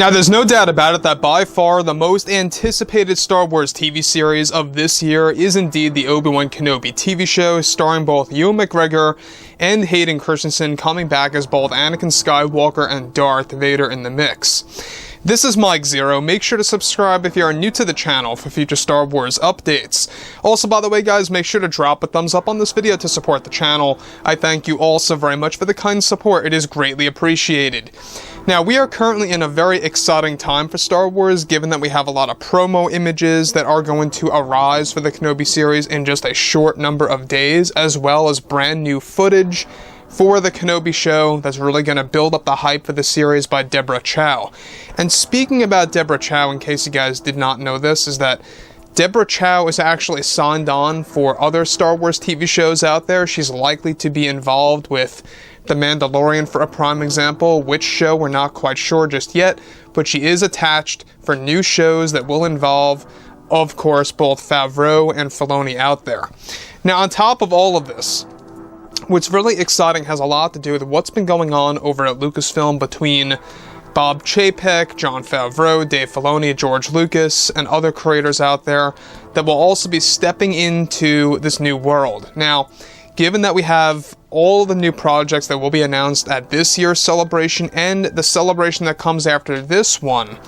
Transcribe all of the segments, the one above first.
Now, there's no doubt about it that by far the most anticipated Star Wars TV series of this year is indeed the Obi-Wan Kenobi TV show, starring both Ewan McGregor and Hayden Christensen, coming back as both Anakin Skywalker and Darth Vader in the mix. This is Mike Zero. Make sure to subscribe if you are new to the channel for future Star Wars updates. Also, by the way, guys, make sure to drop a thumbs up on this video to support the channel. I thank you all so very much for the kind support. It is greatly appreciated. Now, we are currently in a very exciting time for Star Wars, given that we have a lot of promo images that are going to arise for the Kenobi series in just a short number of days, as well as brand new footage for the Kenobi show that's really going to build up the hype for the series by Deborah Chow. And speaking about Deborah Chow, in case you guys did not know this, is that Deborah Chow is actually signed on for other Star Wars TV shows out there. She's likely to be involved with The Mandalorian, for a prime example. Which show, we're not quite sure just yet, but she is attached for new shows that will involve, of course, both Favreau and Filoni out there. Now, on top of all of this, what's really exciting has a lot to do with what's been going on over at Lucasfilm between Bob Chapek, Jon Favreau, Dave Filoni, George Lucas, and other creators out there that will also be stepping into this new world. Now, given that we have all the new projects that will be announced at this year's celebration and the celebration that comes after this one,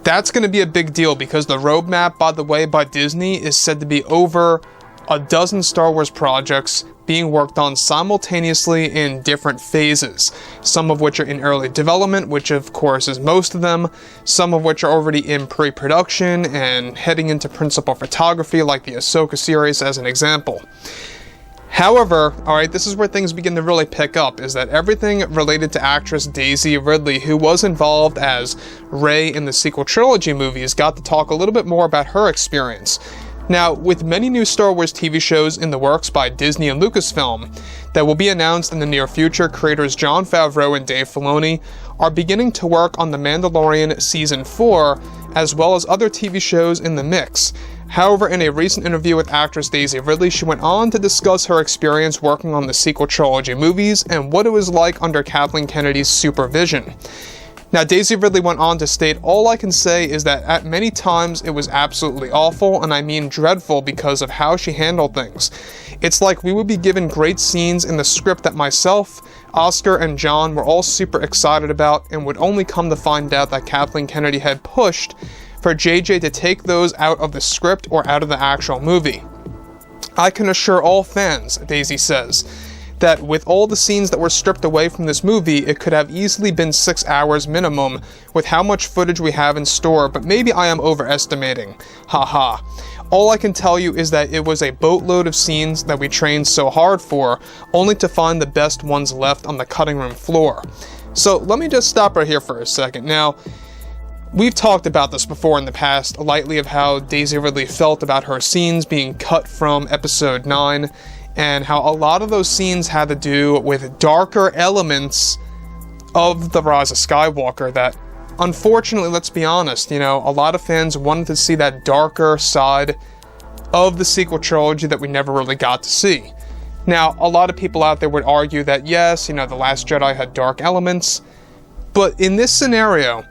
that's going to be a big deal because the roadmap, by the way, by Disney is said to be over a dozen Star Wars projects being worked on simultaneously in different phases, some of which are in early development, which of course is most of them, some of which are already in pre-production and heading into principal photography, like the Ahsoka series as an example. However, alright, this is where things begin to really pick up, is that everything related to actress Daisy Ridley, who was involved as Rey in the sequel trilogy movies, got to talk a little bit more about her experience. Now, with many new Star Wars TV shows in the works by Disney and Lucasfilm that will be announced in the near future, creators Jon Favreau and Dave Filoni are beginning to work on The Mandalorian Season 4, as well as other TV shows in the mix. However, in a recent interview with actress Daisy Ridley, she went on to discuss her experience working on the sequel trilogy movies and what it was like under Kathleen Kennedy's supervision. Now, Daisy Ridley went on to state, "All I can say is that at many times it was absolutely awful, and I mean dreadful, because of how she handled things. It's like we would be given great scenes in the script that myself, Oscar, and John were all super excited about, and would only come to find out that Kathleen Kennedy had pushed for JJ to take those out of the script or out of the actual movie. I can assure all fans," Daisy says, "that with all the scenes that were stripped away from this movie, it could have easily been 6 hours minimum with how much footage we have in store, but maybe I am overestimating. Haha. All I can tell you is that it was a boatload of scenes that we trained so hard for, only to find the best ones left on the cutting room floor." So let me just stop right here for a second. Now, we've talked about this before in the past, lightly, of how Daisy Ridley felt about her scenes being cut from Episode 9, and how a lot of those scenes had to do with darker elements of The Rise of Skywalker that, unfortunately, let's be honest, a lot of fans wanted to see that darker side of the sequel trilogy that we never really got to see. Now, a lot of people out there would argue that, yes, The Last Jedi had dark elements, but in this scenario,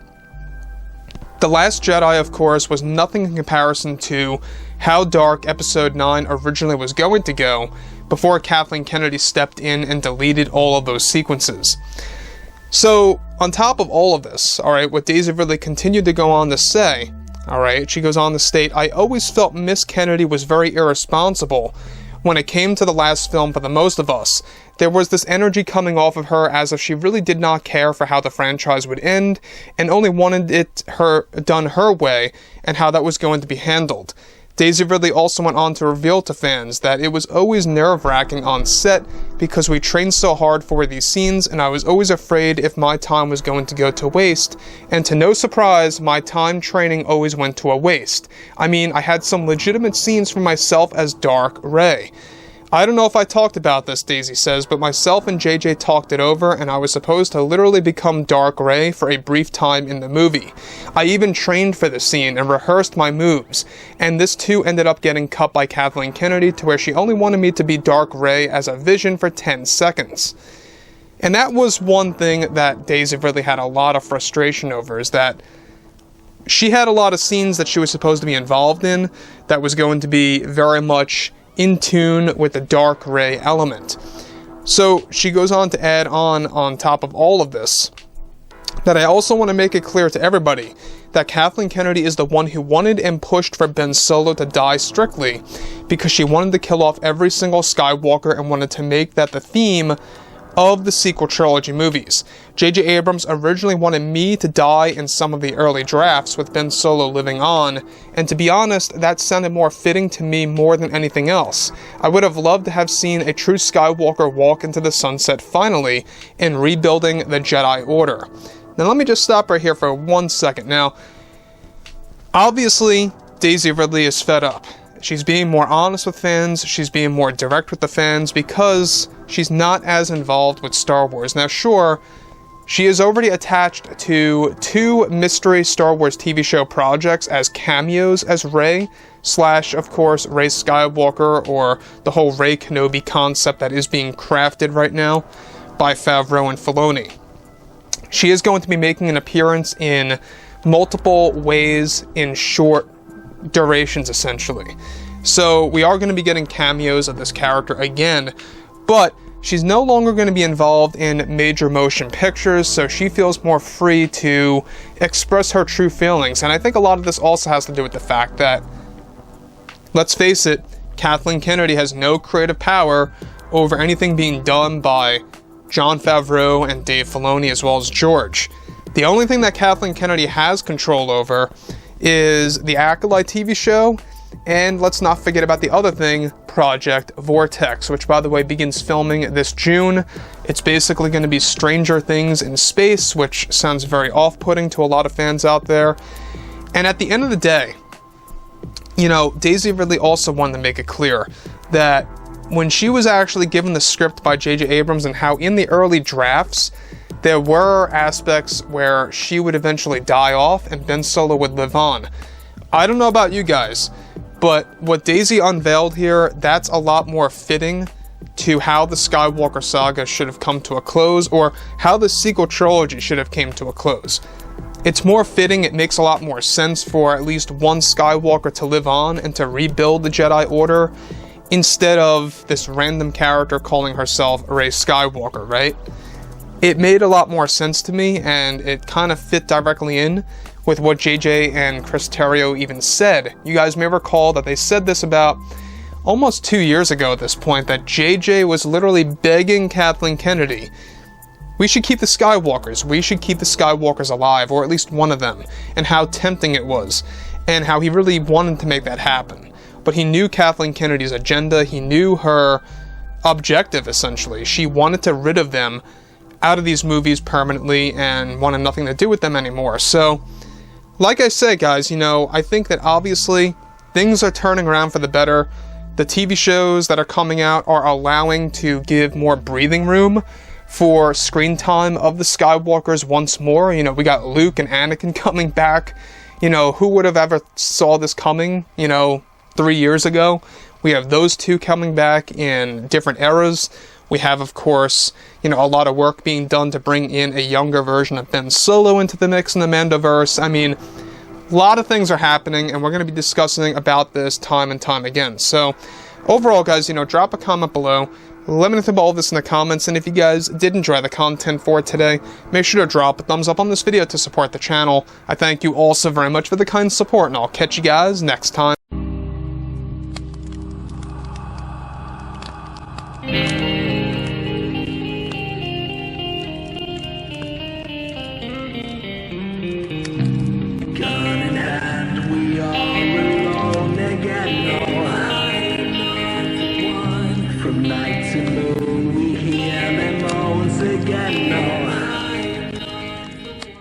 The Last Jedi, of course, was nothing in comparison to how dark Episode 9 originally was going to go before Kathleen Kennedy stepped in and deleted all of those sequences. So, on top of all of this, alright, what Daisy Ridley continued to go on to say, alright, she goes on to state, "I always felt Miss Kennedy was very irresponsible when it came to the last film for the most of us. There was this energy coming off of her as if she really did not care for how the franchise would end and only wanted it done her way and how that was going to be handled." Daisy Ridley also went on to reveal to fans that it was always nerve-wracking on set because we trained so hard for these scenes, and I was always afraid if my time was going to go to waste, and to no surprise, my time training always went to a waste. I mean, I had some legitimate scenes for myself as Dark Rey. I don't know if I talked about this, Daisy says, but myself and JJ talked it over, and I was supposed to literally become Dark Rey for a brief time in the movie. I even trained for the scene and rehearsed my moves, and this too ended up getting cut by Kathleen Kennedy to where she only wanted me to be Dark Rey as a vision for 10 seconds. And that was one thing that Daisy Ridley had a lot of frustration over, is that she had a lot of scenes that she was supposed to be involved in that was going to be very much in tune with the dark Rey element. So she goes on to add on top of all of this, that I also want to make it clear to everybody that Kathleen Kennedy is the one who wanted and pushed for Ben Solo to die strictly, because she wanted to kill off every single Skywalker and wanted to make that the theme of the sequel trilogy movies. J.J. Abrams originally wanted me to die in some of the early drafts with Ben Solo living on, and to be honest, that sounded more fitting to me more than anything else. I would have loved to have seen a true Skywalker walk into the sunset finally in rebuilding the Jedi Order. Now let me just stop right here for 1 second. Now, obviously, Daisy Ridley is fed up. She's being more honest with fans, she's being more direct with the fans, because she's not as involved with Star Wars. Now sure, she is already attached to 2 mystery Star Wars TV show projects as cameos as Rey, / of course, Rey Skywalker, or the whole Rey Kenobi concept that is being crafted right now by Favreau and Filoni. She is going to be making an appearance in multiple ways in short durations, essentially. So we are going to be getting cameos of this character again, but she's no longer going to be involved in major motion pictures, so she feels more free to express her true feelings. And I think a lot of this also has to do with the fact that, let's face it, Kathleen Kennedy has no creative power over anything being done by Jon Favreau and Dave Filoni, as well as George. The only thing that Kathleen Kennedy has control over is the Acolyte TV show, and let's not forget about the other thing, Project Vortex, which, by the way, begins filming this June. It's basically going to be Stranger Things in space, which sounds very off-putting to a lot of fans out there. And at the end of the day, you know, Daisy Ridley also wanted to make it clear that when she was actually given the script by J.J. Abrams, and how in the early drafts there were aspects where she would eventually die off and Ben Solo would live on. I don't know about you guys, but what Daisy unveiled here, that's a lot more fitting to how the Skywalker saga should have come to a close, or how the sequel trilogy should have came to a close. It's more fitting, it makes a lot more sense for at least one Skywalker to live on and to rebuild the Jedi Order, instead of this random character calling herself Rey Skywalker, right? It made a lot more sense to me, and it kind of fit directly in with what JJ and Chris Terrio even said. You guys may recall that they said this about almost 2 years ago at this point, that JJ was literally begging Kathleen Kennedy, we should keep the Skywalkers alive, or at least one of them, and how tempting it was, and how he really wanted to make that happen. But he knew Kathleen Kennedy's agenda, he knew her objective, essentially. She wanted to rid of them out of these movies permanently and wanted nothing to do with them anymore. So, like I say, guys, you know, I think that obviously things are turning around for the better. The TV shows that are coming out are allowing to give more breathing room for screen time of the Skywalkers once more. You know, we got Luke and Anakin coming back. You know, who would have ever saw this coming, 3 years ago? We have those two coming back in different eras. We have, of course, a lot of work being done to bring in a younger version of Ben Solo into the mix in the Mandoverse. I mean, a lot of things are happening, and we're going to be discussing about this time and time again. So, overall, guys, drop a comment below. Let me know about all this in the comments, and if you guys did enjoy the content for today, make sure to drop a thumbs up on this video to support the channel. I thank you all so very much for the kind support, and I'll catch you guys next time.